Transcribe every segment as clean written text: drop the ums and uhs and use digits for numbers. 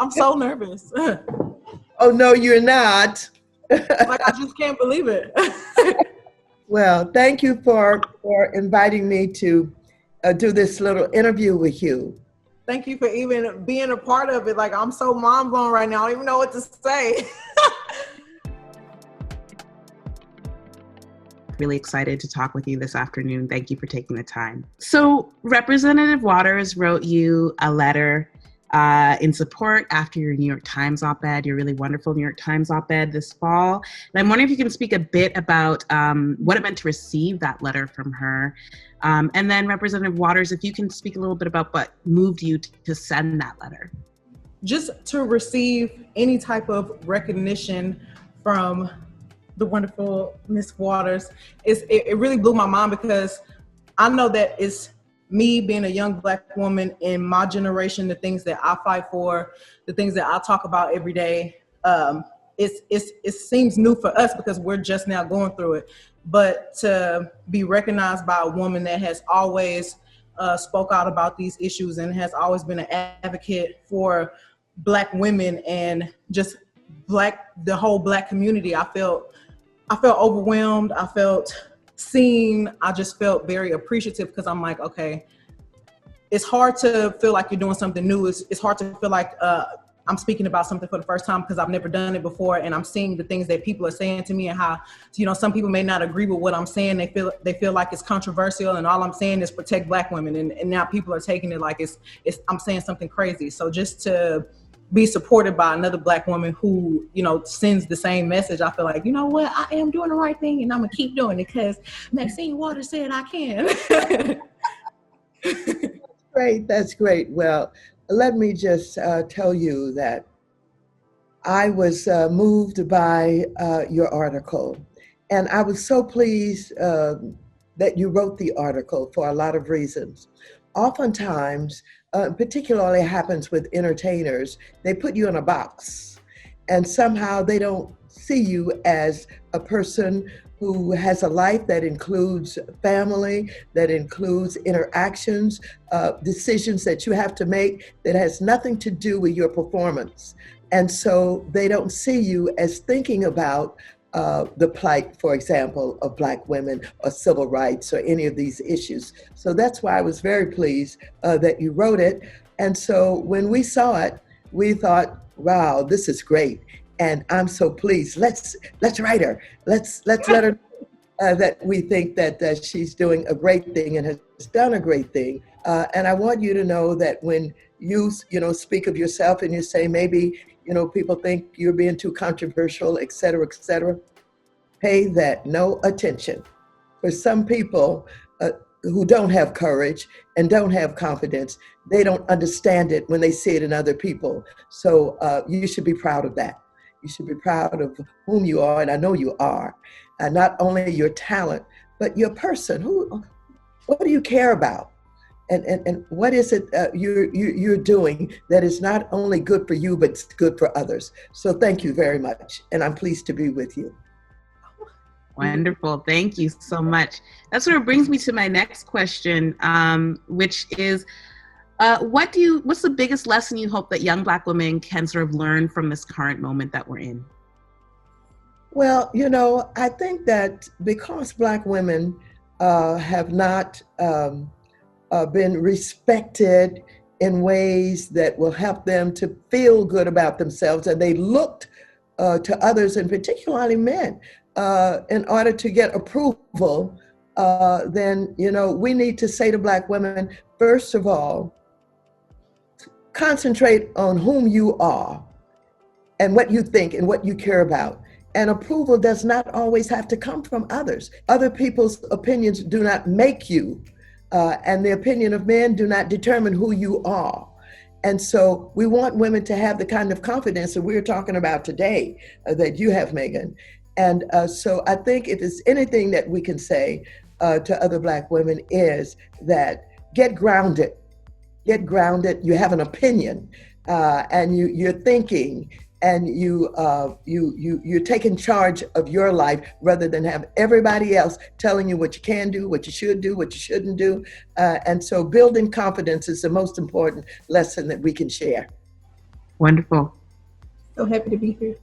I'm so nervous. Oh, no, you're not. Like, I just can't believe it. Well, thank you for inviting me to do this little interview with you. Thank you for even being a part of it. Like, I'm so mind blown right now. I don't even know what to say. Really excited to talk with you this afternoon. Thank you for taking the time. So Representative Waters wrote you a letter in support after your New York Times op-ed, your really wonderful New York Times op-ed this fall. And I'm wondering if you can speak a bit about what it meant to receive that letter from her. And then Representative Waters, if you can speak a little bit about what moved you to send that letter. Just to receive any type of recognition from the wonderful Miss Waters, it really blew my mind, because I know that it's me being a young Black woman in my generation, the things that I fight for, the things that I talk about every day. It seems new for us because we're just now going through it. But to be recognized by a woman that has always spoke out about these issues and has always been an advocate for Black women and just the whole Black community, I felt overwhelmed. I felt seen. I just felt very appreciative, because I'm like, okay, it's hard to feel like you're doing something new. It's hard to feel like I'm speaking about something for the first time, because I've never done it before, and I'm seeing the things that people are saying to me, and how, some people may not agree with what I'm saying. They feel like it's controversial, and all I'm saying is protect Black women, and now people are taking it like I'm saying something crazy. So just to be supported by another Black woman who, sends the same message, I feel like, you know what, I am doing the right thing, and I'm gonna keep doing it because Maxine Waters said I can. Great, that's great. Well, let me just tell you that I was moved by your article, and I was so pleased that you wrote the article for a lot of reasons. Oftentimes, particularly happens with entertainers, they put you in a box, and somehow they don't see you as a person who has a life that includes family, that includes interactions, decisions that you have to make that has nothing to do with your performance. And so they don't see you as thinking about the plight, for example, of Black women or civil rights or any of these issues. So that's why I was very pleased that you wrote it. And so when we saw it, we thought, wow, this is great. And I'm so pleased. Let's write her. Let's let her know that we think that she's doing a great thing and has done a great thing. And I want you to know that when you speak of yourself and you say maybe people think you're being too controversial, et cetera, pay that no attention. For some people who don't have courage and don't have confidence, they don't understand it when they see it in other people. So you should be proud of that. You should be proud of whom you are, and I know you are. Not only your talent, but your person. What do you care about? And what is it you're doing that is not only good for you, but it's good for others? So thank you very much. And I'm pleased to be with you. Wonderful. Thank you so much. That sort of brings me to my next question, which is, what's the biggest lesson you hope that young Black women can sort of learn from this current moment that we're in? Well, I think that because Black women have not been respected in ways that will help them to feel good about themselves, and they looked to others, and particularly men, in order to get approval, then, we need to say to Black women, first of all, concentrate on whom you are and what you think and what you care about. And approval does not always have to come from others. Other people's opinions do not make you, and the opinion of men do not determine who you are. And so we want women to have the kind of confidence that we're talking about today that you have, Megan. And so I think if there's anything that we can say to other Black women is that get grounded. You have an opinion, and you're thinking, and you're taking charge of your life rather than have everybody else telling you what you can do, what you should do, what you shouldn't do. And so building confidence is the most important lesson that we can share. Wonderful. So happy to be here.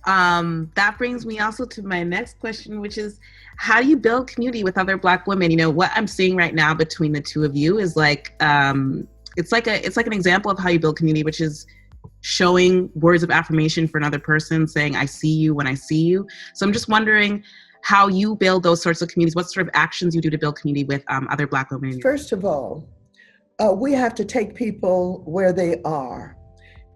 That brings me also to my next question, which is, how do you build community with other Black women? You know, what I'm seeing right now between the two of you is like, it's like an example of how you build community, which is showing words of affirmation for another person, saying, I see you when I see you. So I'm just wondering how you build those sorts of communities, what sort of actions you do to build community with other Black women. First of all, we have to take people where they are.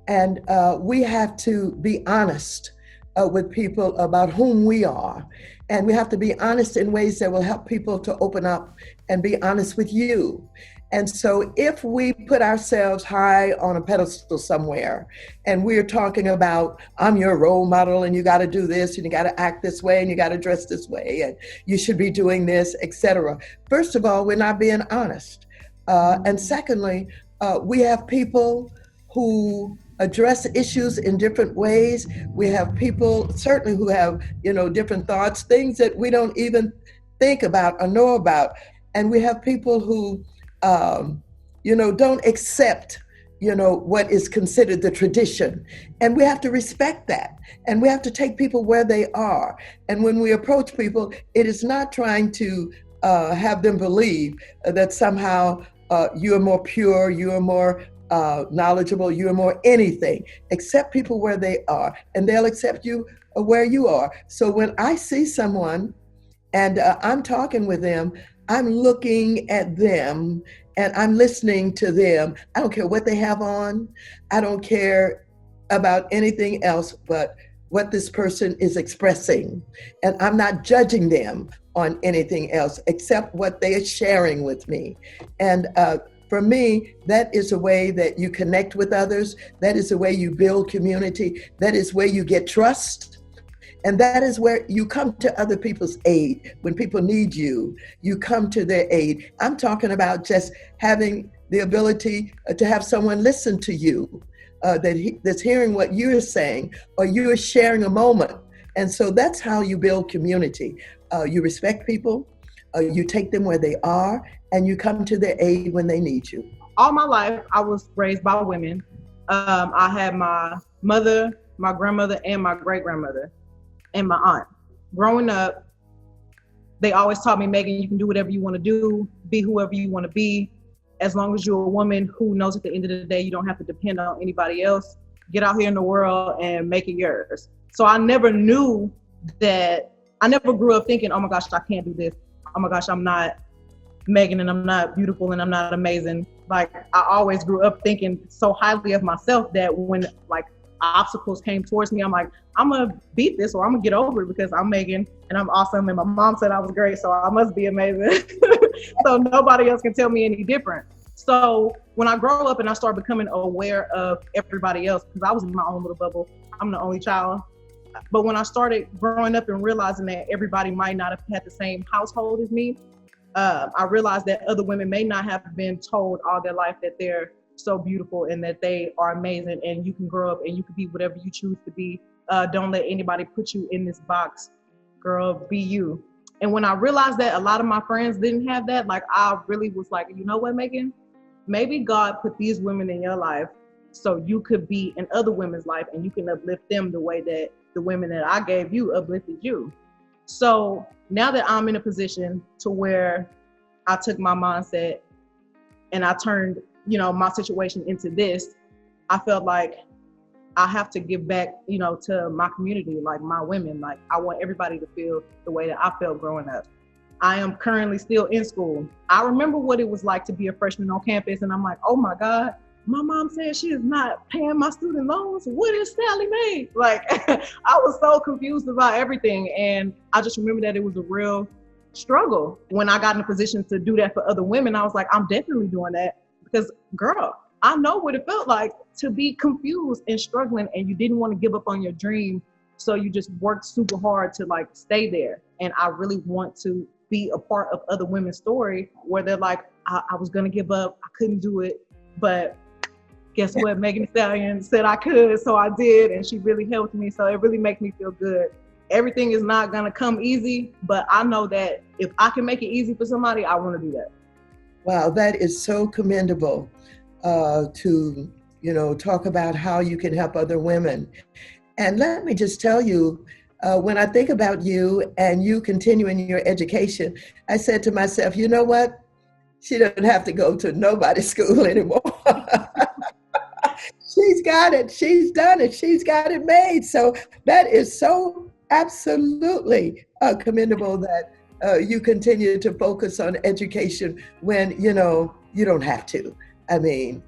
And we have to be honest with people about whom we are. And we have to be honest in ways that will help people to open up and be honest with you. And so if we put ourselves high on a pedestal somewhere and we're talking about, I'm your role model and you got to do this and you got to act this way and you got to dress this way and you should be doing this, etc. First of all, we're not being honest. And secondly, we have people who address issues in different ways. We have people certainly who have, different thoughts, things that we don't even think about or know about. And we have people who, don't accept, what is considered the tradition. And we have to respect that. And we have to take people where they are. And when we approach people, it is not trying to have them believe that somehow you are more pure, you are more knowledgeable, you are more anything. Accept people where they are, and they'll accept you where you are. So when I see someone and I'm talking with them, I'm looking at them and I'm listening to them. I don't care what they have on. I don't care about anything else but what this person is expressing. And I'm not judging them on anything else except what they are sharing with me. And for me, that is a way that you connect with others. That is the way you build community. That is where you get trust. And that is where you come to other people's aid. When people need you, you come to their aid. I'm talking about just having the ability to have someone listen to you, that's hearing what you're saying, or you're sharing a moment. And so that's how you build community. You respect people, you take them where they are, and you come to their aid when they need you. All my life, I was raised by women. I had my mother, my grandmother, and my great-grandmother, and my aunt. Growing up, they always taught me, Megan, you can do whatever you want to do, be whoever you want to be, as long as you're a woman who knows at the end of the day you don't have to depend on anybody else. Get out here in the world and make it yours. So I never knew that, I never grew up thinking, oh my gosh, I can't do this. Oh my gosh, I'm not Megan and I'm not beautiful and I'm not amazing. Like, I always grew up thinking so highly of myself that when obstacles came towards me, I'm like, I'm gonna beat this or I'm gonna get over it because I'm Megan and I'm awesome and my mom said I was great, so I must be amazing. So nobody else can tell me any different. So when I grow up and I start becoming aware of everybody else, because I was in my own little bubble, I'm the only child. But when I started growing up and realizing that everybody might not have had the same household as me, I realized that other women may not have been told all their life that they're so beautiful and that they are amazing and you can grow up and you can be whatever you choose to be. Don't let anybody put you in this box. Girl, be you. And when I realized that a lot of my friends didn't have that, I really was like, you know what, Megan? Maybe God put these women in your life so you could be in other women's life and you can uplift them the way that the women that I gave you uplifted you. So now that I'm in a position to where I took my mindset and I turned, my situation into this, I felt like I have to give back, to my community, like my women. Like, I want everybody to feel the way that I felt growing up. I am currently still in school. I remember what it was like to be a freshman on campus, and I'm like, oh my God, my mom said she is not paying my student loans. What is Sally made? I was so confused about everything. And I just remember that it was a real struggle. When I got in a position to do that for other women, I was like, I'm definitely doing that because, girl, I know what it felt like to be confused and struggling, and you didn't want to give up on your dream. So you just worked super hard to stay there. And I really want to be a part of other women's story where they're like, I was going to give up. I couldn't do it. But guess what? Megan Thee Stallion said I could. So I did. And she really helped me. So it really makes me feel good. Everything is not going to come easy, but I know that if I can make it easy for somebody, I want to do that. Wow, that is so commendable to, talk about how you can help other women. And let me just tell you, when I think about you and you continuing your education, I said to myself, you know what? She doesn't have to go to nobody's school anymore. She's got it. She's done it. She's got it made. So that is so absolutely commendable that you continue to focus on education when, you don't have to. I mean,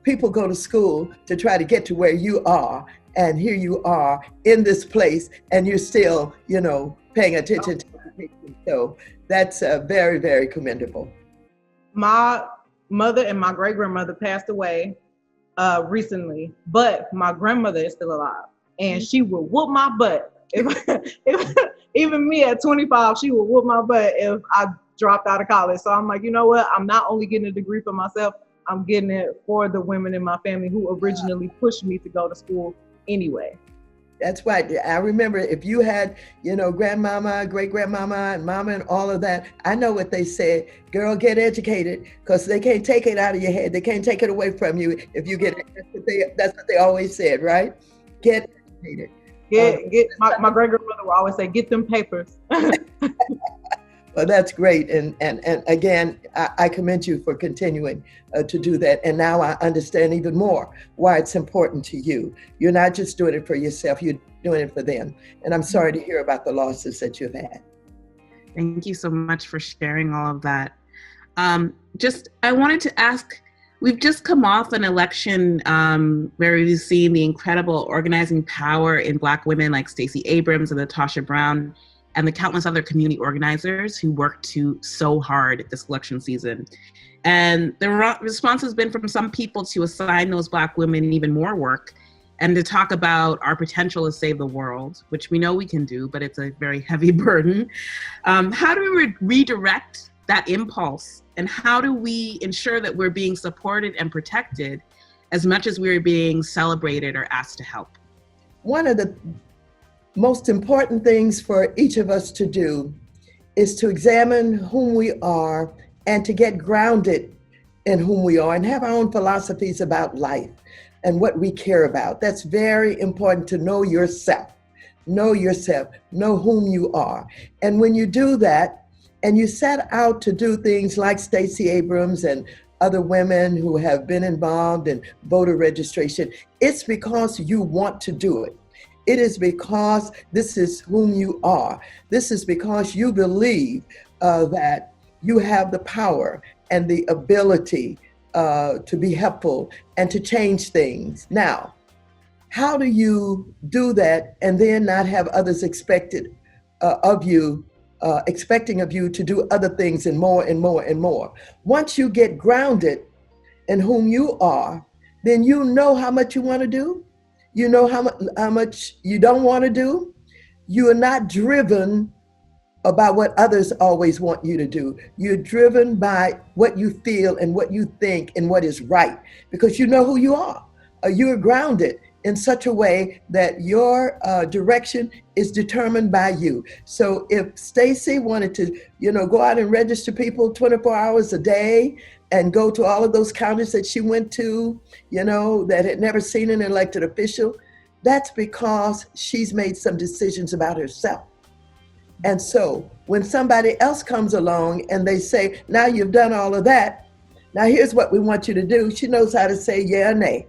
people go to school to try to get to where you are. And here you are in this place and you're still, paying attention to education. So that's very, very commendable. My mother and my great-grandmother passed away recently, but my grandmother is still alive, and she will whoop my butt. If even me at 25, she will whoop my butt if I dropped out of college. So I'm like, you know what? I'm not only getting a degree for myself, I'm getting it for the women in my family who originally pushed me to go to school anyway. That's right. I remember if you had, grandmama, great-grandmama, and mama and all of that, I know what they said, girl, get educated, because they can't take it out of your head. They can't take it away from you if you get it. That's what they always said, right? Get educated. My great-grandmother would always say, get them papers. Well, that's great. And again, I commend you for continuing to do that. And now I understand even more why it's important to you. You're not just doing it for yourself, you're doing it for them. And I'm sorry to hear about the losses that you've had. Thank you so much for sharing all of that. I wanted to ask, we've just come off an election where we've seen the incredible organizing power in Black women like Stacey Abrams and Natasha Brown, and the countless other community organizers who worked so hard this election season. And the response has been from some people to assign those Black women even more work and to talk about our potential to save the world, which we know we can do, but it's a very heavy burden. How do we redirect that impulse? And how do we ensure that we're being supported and protected as much as we're being celebrated or asked to help? One of the most important things for each of us to do is to examine whom we are and to get grounded in whom we are and have our own philosophies about life and what we care about. That's very important, to know yourself, know whom you are. And when you do that and you set out to do things like Stacey Abrams and other women who have been involved in voter registration, it's because you want to do it. It is because this is whom you are. This is because you believe that you have the power and the ability to be helpful and to change things. Now, how do you do that and then not have others expecting of you to do other things and more and more and more? Once you get grounded in whom you are, then you know how much you want to do. You know how much you don't want to do. You are not driven about what others always want you to do. You're driven by what you feel and what you think and what is right, because you know who you are. You're grounded in such a way that your direction is determined by you. So if Stacey wanted to, go out and register people 24 hours a day and go to all of those counties that she went to, that had never seen an elected official, that's because she's made some decisions about herself. And so when somebody else comes along and they say, now you've done all of that, now here's what we want you to do, she knows how to say yeah or nay.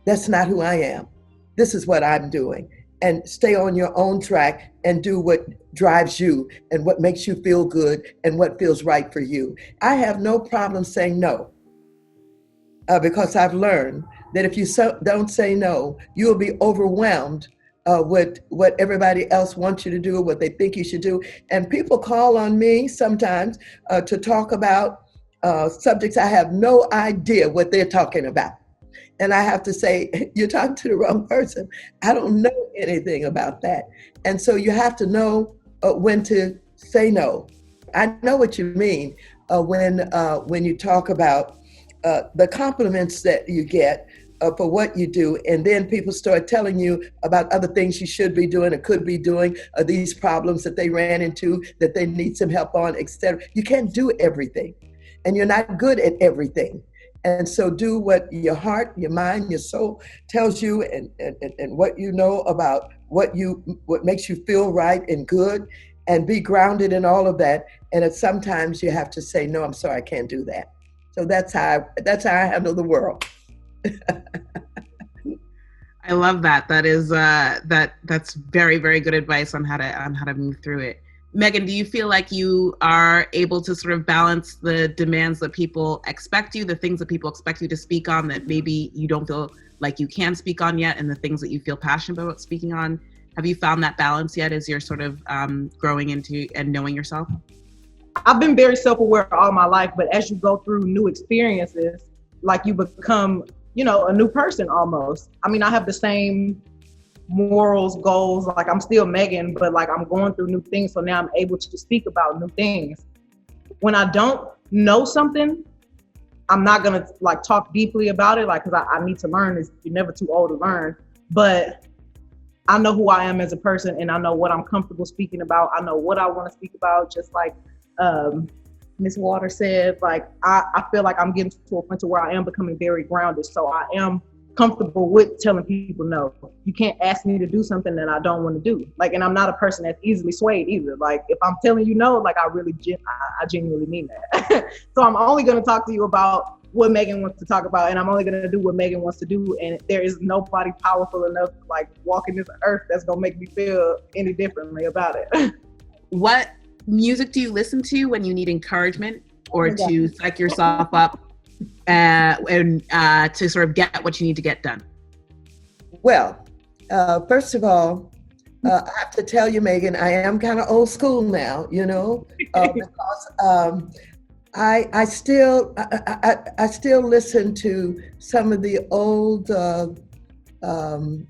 That's not who I am. This is what I'm doing. And stay on your own track and do what drives you and what makes you feel good and what feels right for you. I have no problem saying no, because I've learned that if you don't say no, you will be overwhelmed with what everybody else wants you to do, what they think you should do. And people call on me sometimes to talk about subjects I have no idea what they're talking about. And I have to say, you're talking to the wrong person. I don't know anything about that. And so you have to know when to say no. I know what you mean when you talk about the compliments that you get for what you do, and then people start telling you about other things you should be doing or could be doing, these problems that they ran into, that they need some help on, etc. You can't do everything, and you're not good at everything. And so do what your heart, your mind, your soul tells you, and what you know about what makes you feel right and good, and be grounded in all of that. And sometimes you have to say, no, I'm sorry, I can't do that. So that's how I handle the world. I love that. That is that's very, very good advice on how to move through it. Megan, do you feel like you are able to sort of balance the demands that people expect you, the things that people expect you to speak on that maybe you don't feel like you can speak on yet, and the things that you feel passionate about speaking on? Have you found that balance yet as you're sort of growing into and knowing yourself? I've been very self-aware all my life, but as you go through new experiences, like you become, a new person almost. I mean, I have the same morals, goals, like I'm still Megan, but like I'm going through new things. So now I'm able to speak about new things. When I don't know something, I'm not gonna like talk deeply about it, like, cause I need to learn. You're never too old to learn, but I know who I am as a person, and I know what I'm comfortable speaking about. I know what I want to speak about, just like Ms. Waters said, like, I feel like I'm getting to a point to where I am becoming very grounded. So I am comfortable with telling people, no, you can't ask me to do something that I don't want to do. Like, and I'm not a person that's easily swayed either. Like, if I'm telling you no, like, I genuinely mean that. So I'm only going to talk to you about what Megan wants to talk about, and I'm only going to do what Megan wants to do. And there is nobody powerful enough, like, walking this earth that's going to make me feel any differently about it. What music do you listen to when you need encouragement or to psych yourself up and to sort of get what you need to get done? Well, first of all, I have to tell you, Megan, I am kind of old school now, because I still listen to some of the old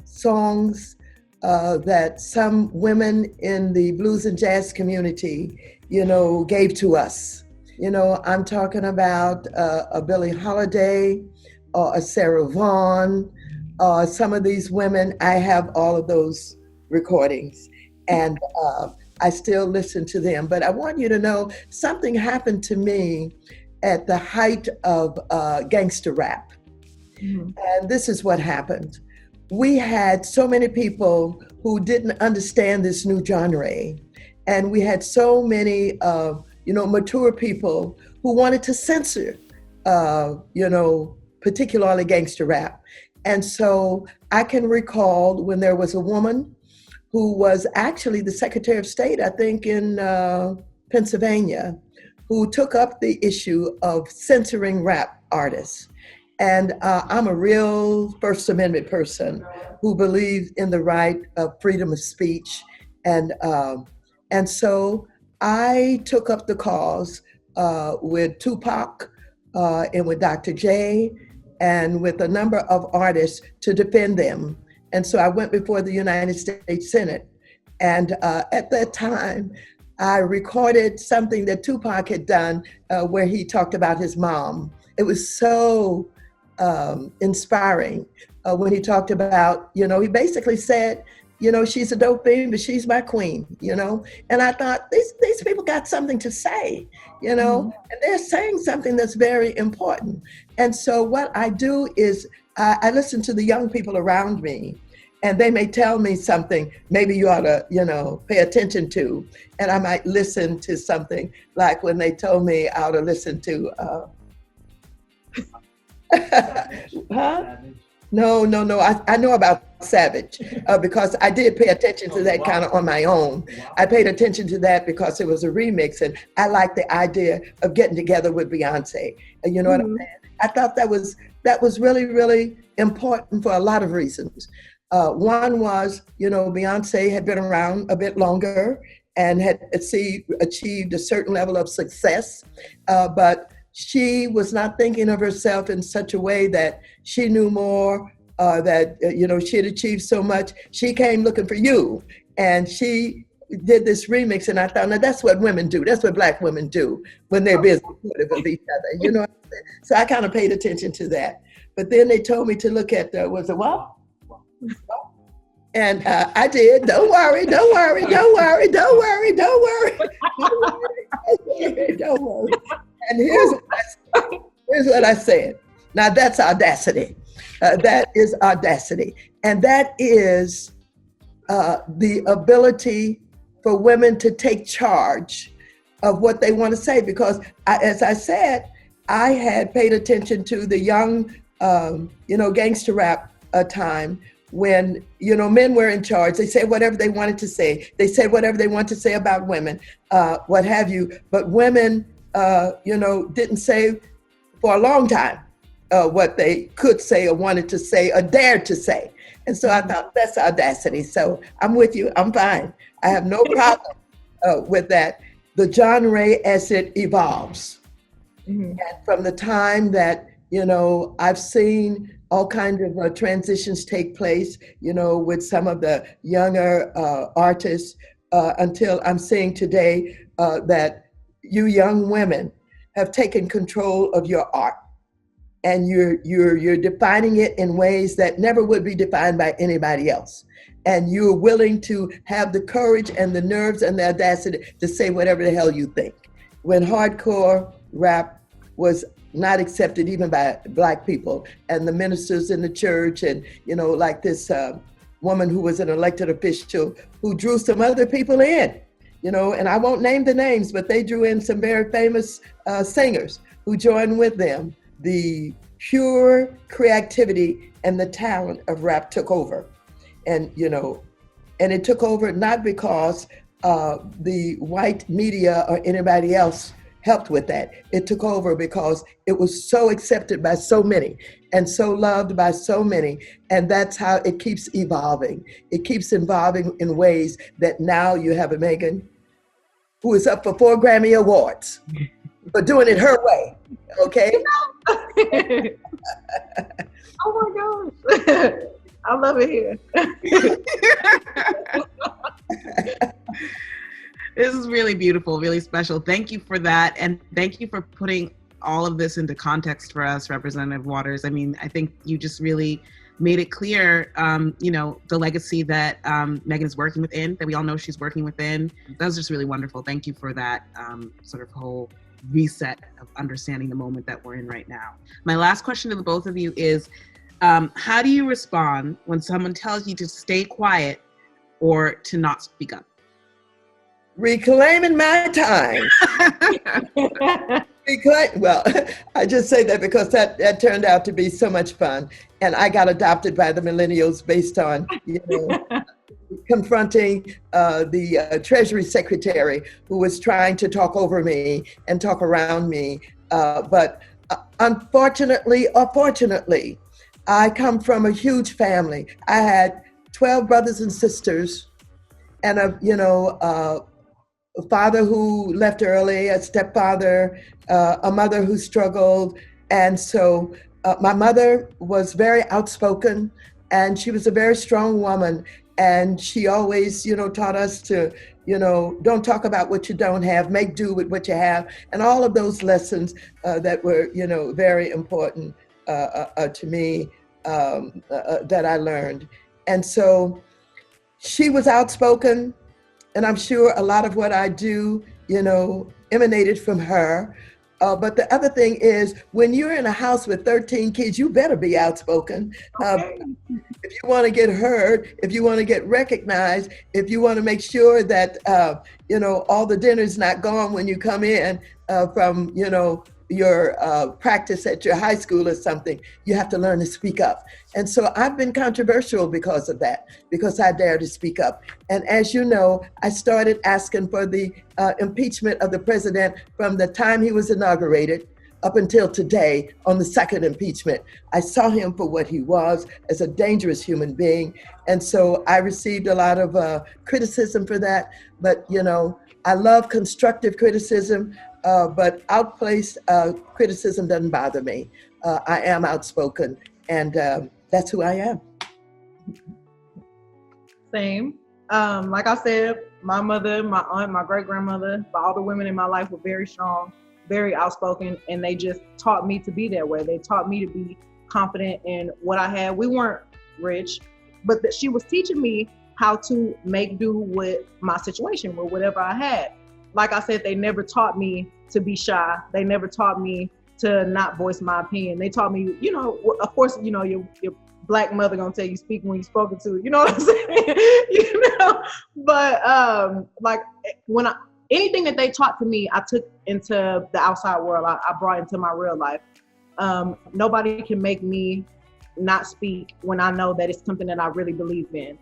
songs that some women in the blues and jazz community, gave to us. I'm talking about a Billie Holiday or a Sarah Vaughan. Some of these women, I have all of those recordings, and I still listen to them. But I want you to know something happened to me at the height of gangster rap. Mm-hmm. And this is what happened. We had so many people who didn't understand this new genre. And we had so many, mature people who wanted to censor, particularly gangster rap. And so I can recall when there was a woman who was actually the Secretary of State, I think in Pennsylvania, who took up the issue of censoring rap artists. And I'm a real First Amendment person who believes in the right of freedom of speech. And so I took up the cause with Tupac and with Dr. J and with a number of artists to defend them. And so I went before the United States Senate. And at that time, I recorded something that Tupac had done where he talked about his mom. It was so inspiring when he talked about, he basically said, she's a dope fiend, but she's my queen, And I thought, these people got something to say, mm-hmm. And they're saying something that's very important. And so what I do is I listen to the young people around me, and they may tell me something maybe you ought to, pay attention to. And I might listen to something like when they told me I ought to listen to, huh? No. I know about Savage because I did pay attention to that kind of on my own. I paid attention to that because it was a remix, and I liked the idea of getting together with Beyonce. You know what I'm saying? I thought that was really, really important for a lot of reasons. One was, Beyonce had been around a bit longer and had achieved a certain level of success, but she was not thinking of herself in such a way that she knew more, that, she had achieved so much. She came looking for you, and she did this remix, and I thought, now that's what women do. That's what Black women do when they're busy with each other, So I kind of paid attention to that. But then they told me to look at, was it what? And I did. Don't worry. And here's what I said. Now that's audacity. That is audacity. And that is the ability for women to take charge of what they want to say. Because as I said, I had paid attention to the young, gangster rap time when, men were in charge. They said whatever they wanted to say. They said whatever they wanted to say about women, what have you. But women, didn't say for a long time what they could say or wanted to say or dared to say. And so I thought that's audacity. So I'm with you. I'm fine. I have no problem with that. The genre as it evolves. Mm-hmm. And from the time that, I've seen all kinds of transitions take place, with some of the younger artists until I'm seeing today that you young women have taken control of your art. And you're defining it in ways that never would be defined by anybody else. And you're willing to have the courage and the nerves and the audacity to say whatever the hell you think. When hardcore rap was not accepted even by Black people and the ministers in the church and, like this woman who was an elected official who drew some other people in, and I won't name the names, but they drew in some very famous singers who joined with them. The pure creativity and the talent of rap took over. And, and it took over not because the white media or anybody else helped with that. It took over because it was so accepted by so many and so loved by so many. And that's how it keeps evolving. It keeps evolving in ways that now you have a Megan who is up for 4 Grammy Awards for doing it her way. Okay. Oh my gosh. I love it here. This is really beautiful, really special. Thank you for that. And thank you for putting all of this into context for us, Representative Waters. I mean, I think you just really made it clear, the legacy that Megan is working within, that we all know she's working within. That was just really wonderful. Thank you for that sort of whole reset of understanding the moment that we're in right now. My last question to the both of you is, how do you respond when someone tells you to stay quiet or to not speak up? Reclaiming my time. Well, I just say that because that turned out to be so much fun. And I got adopted by the millennials based on, confronting the Treasury Secretary who was trying to talk over me and talk around me. But unfortunately or fortunately, I come from a huge family. I had 12 brothers and sisters and a father who left early, a stepfather, a mother who struggled. And so my mother was very outspoken and she was a very strong woman. And she always, taught us to, don't talk about what you don't have, make do with what you have. And all of those lessons that were, very important to me that I learned. And so she was outspoken. And I'm sure a lot of what I do, emanated from her. But the other thing is, when you're in a house with 13 kids, you better be outspoken. Okay. If you want to get heard, if you want to get recognized, if you want to make sure that, all the dinner's not gone when you come in from, your practice at your high school or something, you have to learn to speak up. And so I've been controversial because of that, because I dare to speak up. And as you know, I started asking for the impeachment of the president from the time he was inaugurated up until today on the second impeachment. I saw him for what he was, as a dangerous human being. And so I received a lot of criticism for that. But, I love constructive criticism. But outplaced criticism doesn't bother me. I am outspoken, and that's who I am. Same. Like I said, my mother, my aunt, my great-grandmother, all the women in my life were very strong, very outspoken, and they just taught me to be that way. They taught me to be confident in what I had. We weren't rich, but she was teaching me how to make do with my situation, with whatever I had. Like I said, they never taught me to be shy. They never taught me to not voice my opinion. They taught me, you know, of course, you know, your Black mother gonna tell you speak when you're spoken to, you know what I'm saying? You know, but like anything that they taught to me, I took into the outside world. I brought into my real life. Nobody can make me not speak when I know that it's something that I really believe in.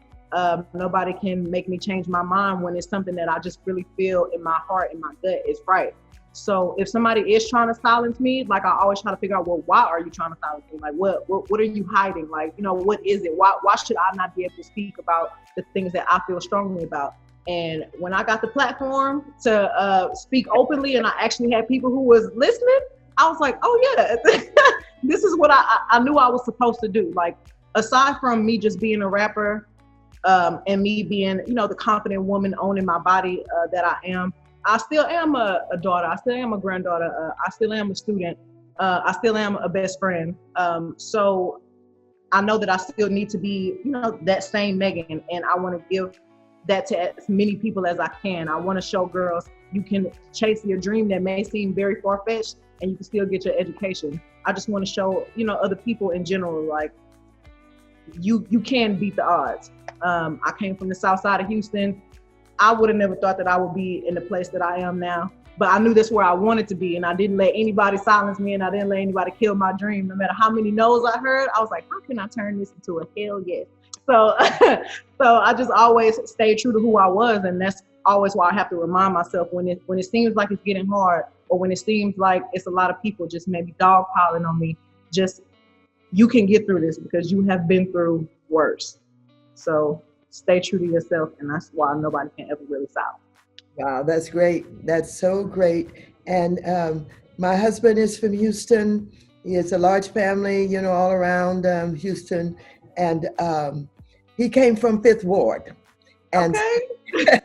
Nobody can make me change my mind when it's something that I just really feel in my heart and my gut is right. So if somebody is trying to silence me, like I always try to figure out, well, why are you trying to silence me? Like, what are you hiding? Like, you know, what is it? Why should I not be able to speak about the things that I feel strongly about? And when I got the platform to speak openly, and I actually had people who was listening, I was like, oh yeah, this is what I knew I was supposed to do. Like, aside from me just being a rapper, and me being, you know, the confident woman owning my body that I am, I still am a daughter. I still am a granddaughter. I still am a student. I still am a best friend. So I know that I still need to be, you know, that same Megan, and I want to give that to as many people as I can. I want to show girls you can chase your dream that may seem very far-fetched, and you can still get your education. I just want to show, you know, other people in general, like, you can beat the odds. I came from the south side of Houston. I would have never thought that I would be in the place that I am now, but I knew that's where I wanted to be, and I didn't let anybody silence me, and I didn't let anybody kill my dream. No matter how many no's I heard, I was like, how can I turn this into a hell yes? So, so I just always stayed true to who I was, and that's always why I have to remind myself when it seems like it's getting hard, or when it seems like it's a lot of people just maybe dogpiling on me, just, you can get through this because you have been through worse. So stay true to yourself, and that's why nobody can ever really silence. Wow, that's great. That's so great. And my husband is from Houston. He has a large family, you know, all around Houston. And he came from Fifth Ward. And, okay.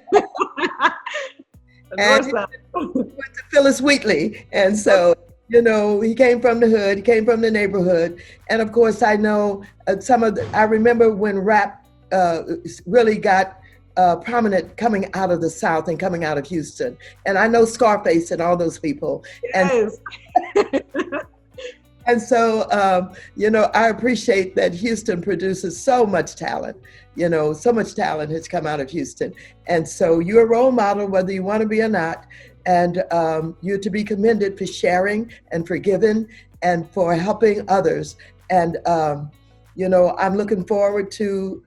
and he went to Phyllis Wheatley. And so, you know, he came from the hood, he came from the neighborhood. And of course, I know I remember when rap really got prominent coming out of the South and coming out of Houston. And I know Scarface and all those people. Yes. And so, you know, I appreciate that Houston produces so much talent. You know, so much talent has come out of Houston. And so you're a role model, whether you want to be or not. And you're to be commended for sharing and for giving and for helping others. And, you know, I'm looking forward to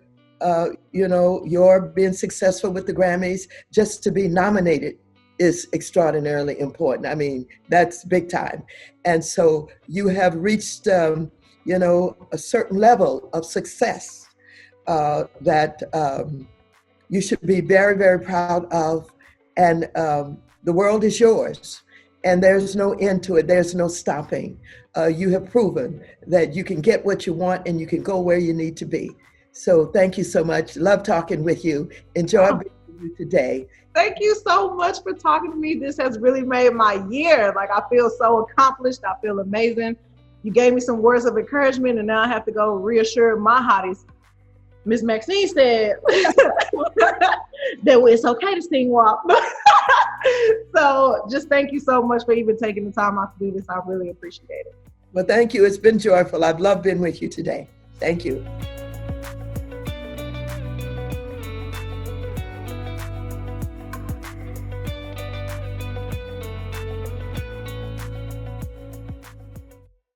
you know, your being successful with the Grammys. Just to be nominated is extraordinarily important. I mean, that's big time. And so you have reached, you know, a certain level of success that you should be very, very proud of. And the world is yours. And there's no end to it. There's no stopping. You have proven that you can get what you want and you can go where you need to be. So thank you so much. Love talking with you. Enjoy being with you today. Thank you so much for talking to me. This has really made my year. Like, I feel so accomplished. I feel amazing. You gave me some words of encouragement, and now I have to go reassure my hotties. Miss Maxine said that it's okay to sing WAP. So just thank you so much for even taking the time out to do this. I really appreciate it. Well, thank you. It's been joyful. I've loved being with you today. Thank you.